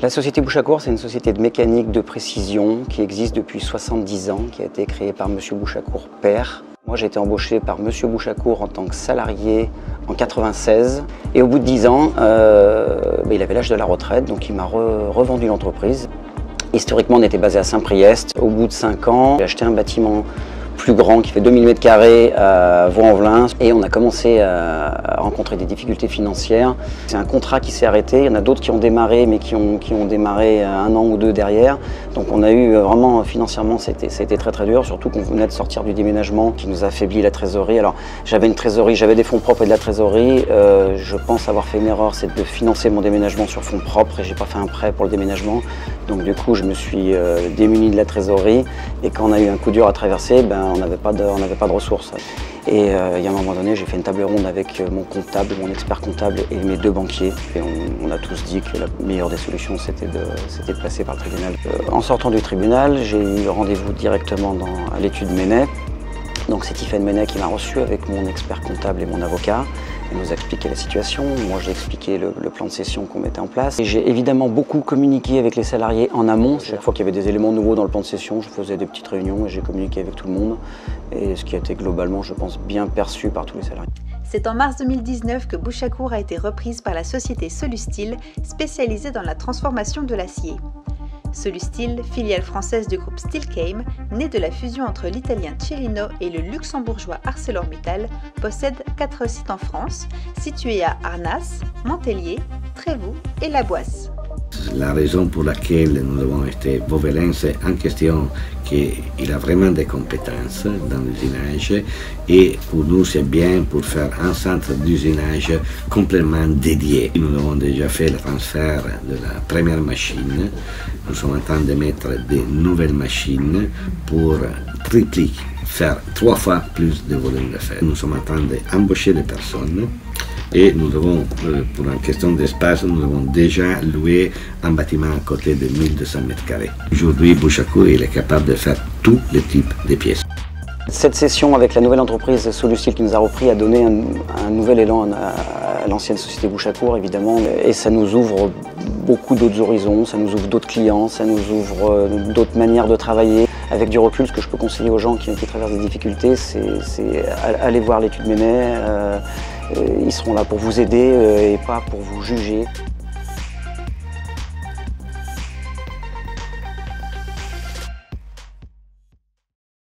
La société Bouchacourt, c'est une société de mécanique de précision qui existe depuis 70 ans, qui a été créée par M. Bouchacourt père. Moi, j'ai été embauché par M. Bouchacourt en tant que salarié en 96. Et au bout de 10 ans, il avait l'âge de la retraite, donc il m'a revendu l'entreprise. Historiquement, on était basé à Saint-Priest. Au bout de 5 ans, j'ai acheté un bâtiment plus grand qui fait 2000 m² à Vaux-en-Velin et on a commencé à rencontrer des difficultés financières. C'est un contrat qui s'est arrêté, il y en a d'autres qui ont démarré mais qui ont démarré 1 an ou 2 derrière. Donc on a eu vraiment financièrement c'était très dur, surtout qu'on venait de sortir du déménagement qui nous a affaibli la trésorerie. Alors j'avais une trésorerie, j'avais des fonds propres et de la trésorerie. Je pense avoir fait une erreur, c'est de financer mon déménagement sur fonds propres et j'ai pas fait un prêt pour le déménagement. Donc du coup je me suis démuni de la trésorerie et quand on a eu un coup dur à traverser, on n'avait pas de ressources. Et il y a un moment donné, j'ai fait une table ronde avec mon comptable, mon expert comptable et mes 2 banquiers. Et on a tous dit que la meilleure des solutions, c'était de passer par le tribunal. En sortant du tribunal, j'ai eu rendez-vous directement à l'étude Menet. Donc c'est Tiffaine Menet qui m'a reçu avec mon expert comptable et mon avocat. Elle nous a expliqué la situation, moi j'ai expliqué le plan de cession qu'on mettait en place. Et j'ai évidemment beaucoup communiqué avec les salariés en amont. Chaque fois qu'il y avait des éléments nouveaux dans le plan de cession, je faisais des petites réunions et j'ai communiqué avec tout le monde. Et ce qui a été globalement, je pense, bien perçu par tous les salariés. C'est en mars 2019 que Bouchacourt a été reprise par la société Solustil, spécialisée dans la transformation de l'acier. Solustil, filiale française du groupe Steelcam, née de la fusion entre l'italien Cirino et le luxembourgeois ArcelorMittal, possède 4 sites en France, situés à Arnas, Montélier, Trévoux et La Boisse. La raison pour laquelle nous avons été Vaux-en-Velin, c'est en question qu'il a vraiment des compétences dans l'usinage et pour nous c'est bien pour faire un centre d'usinage complètement dédié. Nous avons déjà fait le transfert de la première machine. Nous sommes en train de mettre des nouvelles machines pour tripliquer, faire 3 fois plus de volume de fer. Nous sommes en train d'embaucher des personnes. Et nous avons, pour une question d'espace, nous avons déjà loué un bâtiment à côté de 1200 m². Aujourd'hui, Bouchacourt est capable de faire tous les types de pièces. Cette session avec la nouvelle entreprise Solustil qui nous a repris a donné un nouvel élan à l'ancienne société Bouchacourt, évidemment. Et ça nous ouvre beaucoup d'autres horizons, ça nous ouvre d'autres clients, ça nous ouvre d'autres manières de travailler. Avec du recul, ce que je peux conseiller aux gens qui traversent des difficultés, c'est aller voir l'étude Menet. Ils seront là pour vous aider et pas pour vous juger.